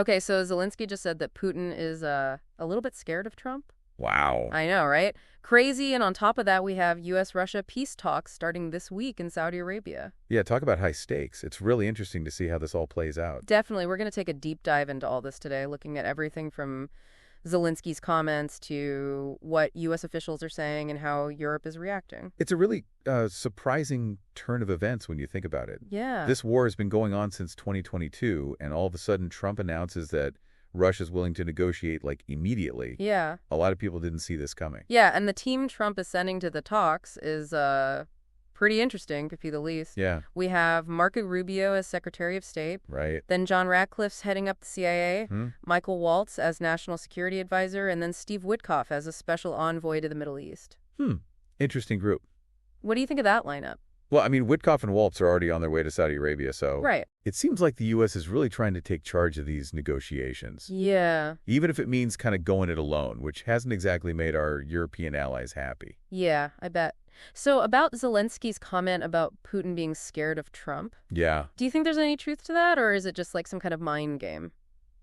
Okay, so Zelenskyy just said that Putin is a little bit scared of Trump. Wow. I know, right? Crazy, and on top of that, we have U.S.-Russia peace talks starting this week in Saudi Arabia. Yeah, talk about high stakes. It's really interesting to see how this all plays out. Definitely, we're going to take a deep dive into all this today, looking at everything from Zelensky's comments to what U.S. officials are saying and how Europe is reacting. It's a really surprising turn of events when you think about it. Yeah. This war has been going on since 2022, and all of a sudden Trump announces that Russia's willing to negotiate, like, immediately. Yeah. A lot of people didn't see this coming. Yeah, and the team Trump is sending to the talks is pretty interesting, to be the least. Yeah. We have Marco Rubio as Secretary of State. Right. Then John Ratcliffe's heading up the CIA, Hmm? Michael Waltz as National Security Advisor, and then Steve Witkoff as a special envoy to the Middle East. Interesting group. What do you think of that lineup? Well, I mean, Witkoff and Waltz are already on their way to Saudi Arabia, so Right. it seems like the U.S. is really trying to take charge of these negotiations, Yeah. even if it means kind of going it alone, which hasn't exactly made our European allies happy. Yeah, I bet. So about Zelensky's comment about Putin being scared of Trump, Yeah. do you think there's any truth to that, or is it just like some kind of mind game?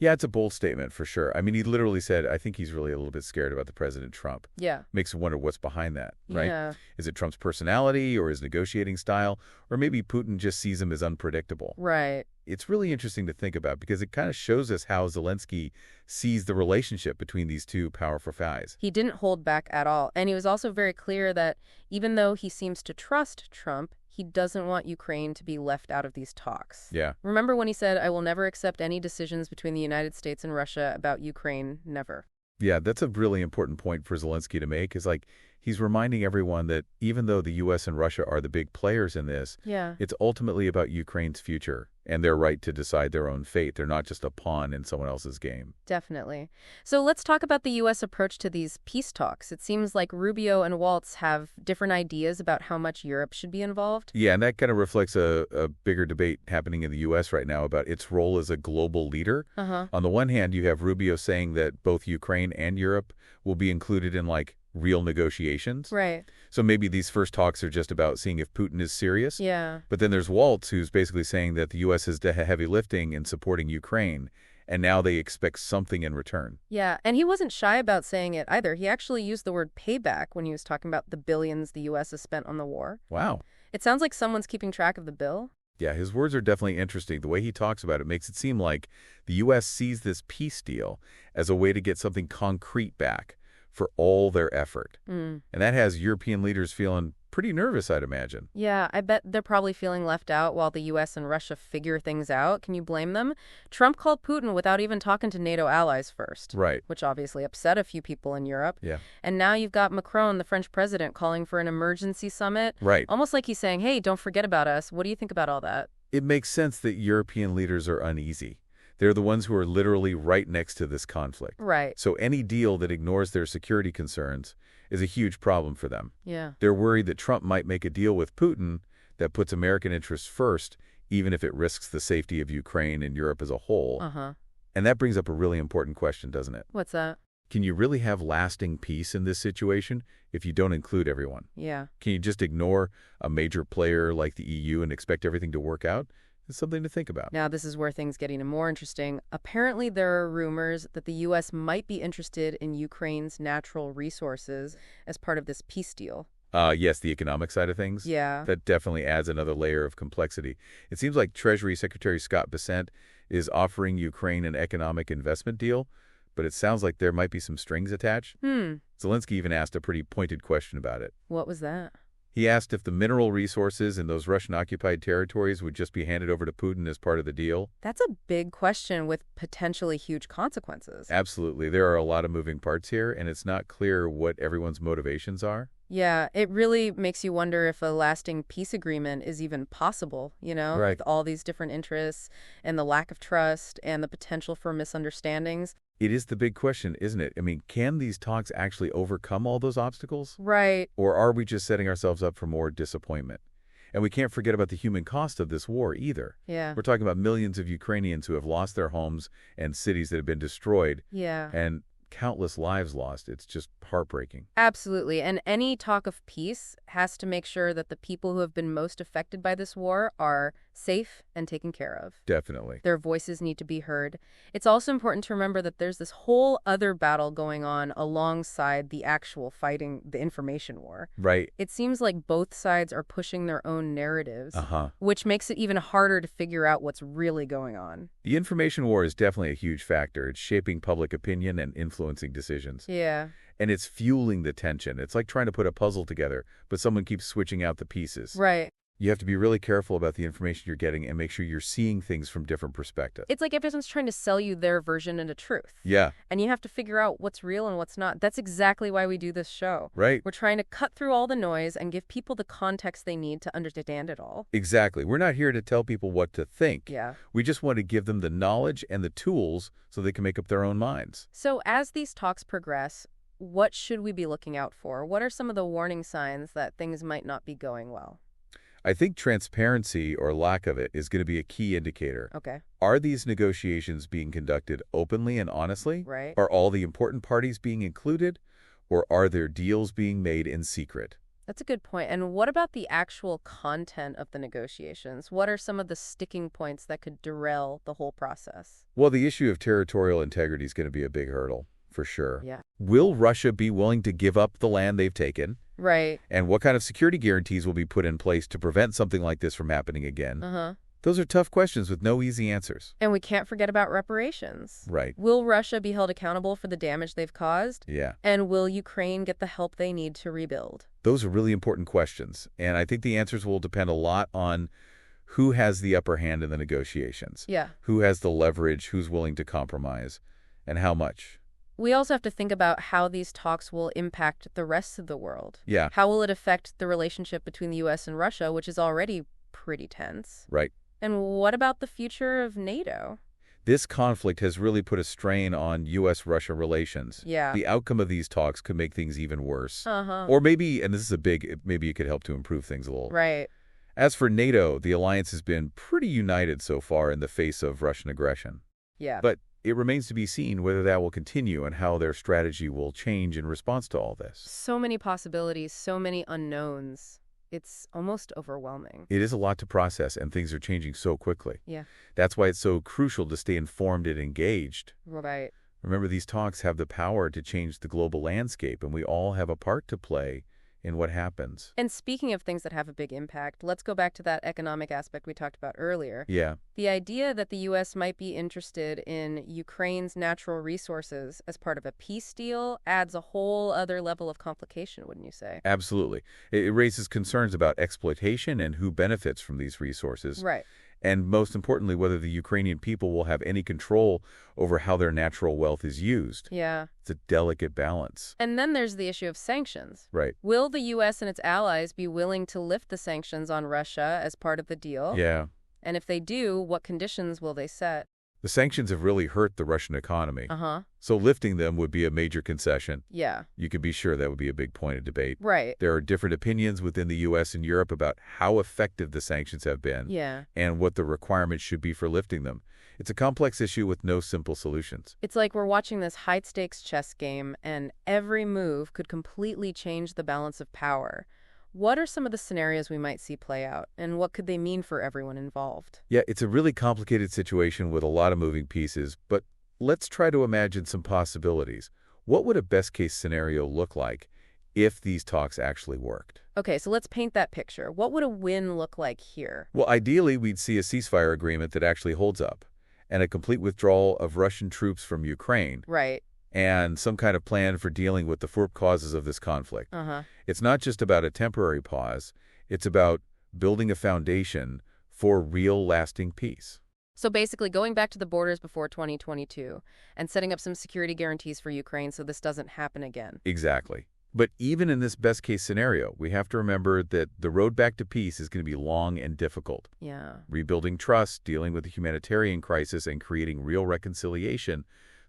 Yeah, it's a bold statement for sure. I mean, he literally said, I think he's really a little bit scared about the President Trump. Yeah. Makes you wonder what's behind that, right? Yeah. Is it Trump's personality or his negotiating style? Or maybe Putin just sees him as unpredictable. Right. It's really interesting to think about because it kind of shows us how Zelensky sees the relationship between these two powerful guys. He didn't hold back at all. And he was also very clear that even though he seems to trust Trump, he doesn't want Ukraine to be left out of these talks. Yeah. Remember when he said, I will never accept any decisions between the United States and Russia about Ukraine? Never. Yeah, that's a really important point for Zelensky to make, is like he's reminding everyone that even though the U.S. and Russia are the big players in this, Yeah. it's ultimately about Ukraine's future and their right to decide their own fate. They're not just a pawn in someone else's game. Definitely. So let's talk about the U.S. approach to these peace talks. It seems like Rubio and Waltz have different ideas about how much Europe should be involved. Yeah, and that kind of reflects a bigger debate happening in the U.S. right now about its role as a global leader. Uh-huh. On the one hand, you have Rubio saying that both Ukraine and Europe will be included in, like, real negotiations. Right. So maybe these first talks are just about seeing if Putin is serious. Yeah. But then there's Waltz, who's basically saying that the U.S. has done heavy lifting in supporting Ukraine, and now they expect something in return. Yeah, and he wasn't shy about saying it either. He actually used the word payback when he was talking about the billions the U.S. has spent on the war. Wow. It sounds like someone's keeping track of the bill. Yeah, his words are definitely interesting. The way he talks about it makes it seem like the U.S. sees this peace deal as a way to get something concrete back for all their effort. And that has European leaders feeling pretty nervous, I'd imagine. Yeah, I bet they're probably feeling left out while the U.S. and Russia figure things out. Can you blame them? Trump called Putin without even talking to NATO allies first. Right. Which obviously upset a few people in Europe. Yeah. And now you've got Macron, the French president, calling for an emergency summit. Right. Almost like he's saying, hey, don't forget about us. What do you think about all that? It makes sense that European leaders are uneasy. They're the ones who are literally right next to this conflict. Right. So any deal that ignores their security concerns is a huge problem for them. Yeah. They're worried that Trump might make a deal with Putin that puts American interests first, even if it risks the safety of Ukraine and Europe as a whole. Uh-huh. And that brings up a really important question, doesn't it? What's that? Can you really have lasting peace in this situation if you don't include everyone? Yeah. Can you just ignore a major player like the EU and expect everything to work out? It's something to think about. Now, this is where things get even more interesting. Apparently, there are rumors that the U.S. might be interested in Ukraine's natural resources as part of this peace deal. Yes, the economic side of things. Yeah. That definitely adds another layer of complexity. It seems like Treasury Secretary Scott Bessent is offering Ukraine an economic investment deal, but it sounds like there might be some strings attached. Zelensky even asked a pretty pointed question about it. What was that? He asked if the mineral resources in those Russian-occupied territories would just be handed over to Putin as part of the deal. That's a big question with potentially huge consequences. Absolutely. There are a lot of moving parts here, and it's not clear what everyone's motivations are. Yeah, it really makes you wonder if a lasting peace agreement is even possible, Right. with all these different interests and the lack of trust and the potential for misunderstandings. It is the big question, isn't it? I mean, can these talks actually overcome all those obstacles? Right. Or are we just setting ourselves up for more disappointment? And we can't forget about the human cost of this war either. Yeah. We're talking about millions of Ukrainians who have lost their homes and cities that have been destroyed. Yeah. And countless lives lost. It's just heartbreaking. Absolutely. And any talk of peace has to make sure that the people who have been most affected by this war are safe and taken care of. Definitely. Their voices need to be heard. It's also important to remember that there's this whole other battle going on alongside the actual fighting, the information war. Right. It seems like both sides are pushing their own narratives, Uh-huh. which makes it even harder to figure out what's really going on. The information war is definitely a huge factor. It's shaping public opinion and influencing decisions. Yeah. And it's fueling the tension. It's like trying to put a puzzle together, but someone keeps switching out the pieces. Right. You have to be really careful about the information you're getting and make sure you're seeing things from different perspectives. It's like everyone's trying to sell you their version into truth. Yeah. And you have to figure out what's real and what's not. That's exactly why we do this show. Right. We're trying to cut through all the noise and give people the context they need to understand it all. Exactly. We're not here to tell people what to think. Yeah. We just want to give them the knowledge and the tools so they can make up their own minds. So as these talks progress, what should we be looking out for? What are some of the warning signs that things might not be going well? I think transparency or lack of it is going to be a key indicator. Okay. Are these negotiations being conducted openly and honestly? Right. Are all the important parties being included? Or are there deals being made in secret? That's a good point. And what about the actual content of the negotiations? What are some of the sticking points that could derail the whole process? Well, the issue of territorial integrity is going to be a big hurdle, for sure. Yeah. Will Russia be willing to give up the land they've taken? Right. And what kind of security guarantees will be put in place to prevent something like this from happening again? Uh-huh. Those are tough questions with no easy answers. And we can't forget about reparations. Right. Will Russia be held accountable for the damage they've caused? Yeah. And will Ukraine get the help they need to rebuild? Those are really important questions. And I think the answers will depend a lot on who has the upper hand in the negotiations. Yeah. Who has the leverage, who's willing to compromise, and how much. We also have to think about how these talks will impact the rest of the world. Yeah. How will it affect the relationship between the U.S. and Russia, which is already pretty tense? Right. And what about the future of NATO? This conflict has really put a strain on U.S.-Russia relations. Yeah. The outcome of these talks could make things even worse. Uh-huh. Or maybe, and this is maybe it could help to improve things a little. Right. As for NATO, the alliance has been pretty united so far in the face of Russian aggression. Yeah. But it remains to be seen whether that will continue and how their strategy will change in response to all this. So many possibilities, so many unknowns. It's almost overwhelming. It is a lot to process, and things are changing so quickly. Yeah. That's why it's so crucial to stay informed and engaged. Right. Remember, these talks have the power to change the global landscape, and we all have a part to play in what happens. And speaking of things that have a big impact, let's go back to that economic aspect we talked about earlier. Yeah. The idea that the U.S. might be interested in Ukraine's natural resources as part of a peace deal adds a whole other level of complication, wouldn't you say? Absolutely. It raises concerns about exploitation and who benefits from these resources. Right. And most importantly, whether the Ukrainian people will have any control over how their natural wealth is used. Yeah. It's a delicate balance. And then there's the issue of sanctions. Right. Will the U.S. and its allies be willing to lift the sanctions on Russia as part of the deal? Yeah. And if they do, what conditions will they set? The sanctions have really hurt the Russian economy. Uh-huh. So lifting them would be a major concession. Yeah. You can be sure that would be a big point of debate. Right. There are different opinions within the U.S. and Europe about how effective the sanctions have been. Yeah. And what the requirements should be for lifting them. It's a complex issue with no simple solutions. It's like we're watching this high-stakes chess game, and every move could completely change the balance of power. What are some of the scenarios we might see play out, and what could they mean for everyone involved? Yeah, it's a really complicated situation with a lot of moving pieces, but let's try to imagine some possibilities. What would a best-case scenario look like if these talks actually worked? Okay, so let's paint that picture. What would a win look like here? Well, ideally, we'd see a ceasefire agreement that actually holds up, and a complete withdrawal of Russian troops from Ukraine. Right. And some kind of plan for dealing with the root causes of this conflict. Uh-huh. It's not just about a temporary pause. It's about building a foundation for real, lasting peace. So basically going back to the borders before 2022 and setting up some security guarantees for Ukraine so this doesn't happen again. Exactly. But even in this best-case scenario, we have to remember that the road back to peace is going to be long and difficult. Yeah. Rebuilding trust, dealing with the humanitarian crisis, and creating real reconciliation,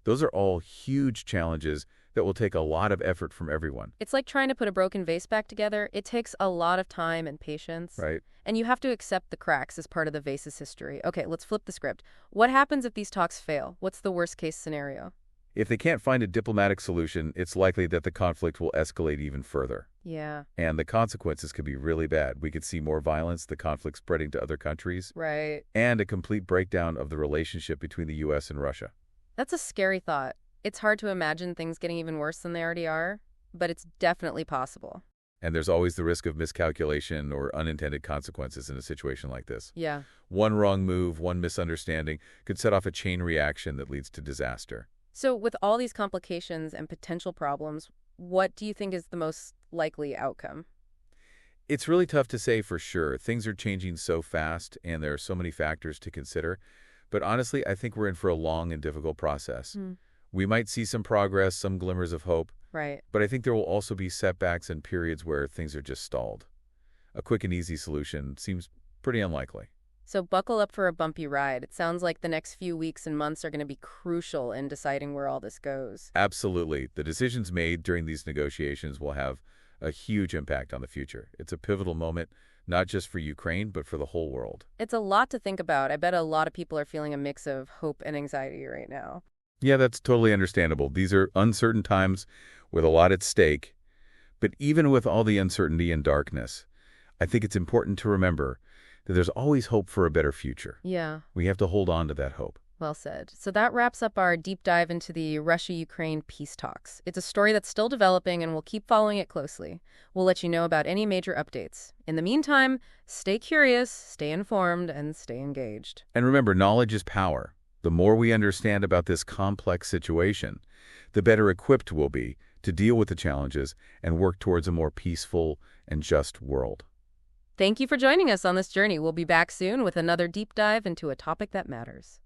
those are all huge challenges that will take a lot of effort from everyone. It's like trying to put a broken vase back together. It takes a lot of time and patience. Right. And you have to accept the cracks as part of the vase's history. Okay, let's flip the script. What happens if these talks fail? What's the worst-case scenario? If they can't find a diplomatic solution, it's likely that the conflict will escalate even further. Yeah. And the consequences could be really bad. We could see more violence, the conflict spreading to other countries, Right. and a complete breakdown of the relationship between the U.S. and Russia. That's a scary thought. It's hard to imagine things getting even worse than they already are, but it's definitely possible. And there's always the risk of miscalculation or unintended consequences in a situation like this. Yeah. One wrong move, one misunderstanding could set off a chain reaction that leads to disaster. So with all these complications and potential problems, what do you think is the most likely outcome? It's really tough to say for sure. Things are changing so fast, and there are so many factors to consider. But honestly, I think we're in for a long and difficult process. We might see some progress, some glimmers of hope, Right. but I think there will also be setbacks and periods where things are just stalled. A quick and easy solution seems pretty unlikely. So buckle up for a bumpy ride. It sounds like the next few weeks and months are going to be crucial in deciding where all this goes. Absolutely. The decisions made during these negotiations will have a huge impact on the future. It's a pivotal moment, not just for Ukraine, but for the whole world. It's a lot to think about. I bet a lot of people are feeling a mix of hope and anxiety right now. Yeah, that's totally understandable. These are uncertain times with a lot at stake. But even with all the uncertainty and darkness, I think it's important to remember that there's always hope for a better future. Yeah. We have to hold on to that hope. Well said. So that wraps up our deep dive into the Russia-Ukraine peace talks. It's a story that's still developing, and we'll keep following it closely. We'll let you know about any major updates. In the meantime, stay curious, stay informed, and stay engaged. And remember, knowledge is power. The more we understand about this complex situation, the better equipped we'll be to deal with the challenges and work towards a more peaceful and just world. Thank you for joining us on this journey. We'll be back soon with another deep dive into a topic that matters.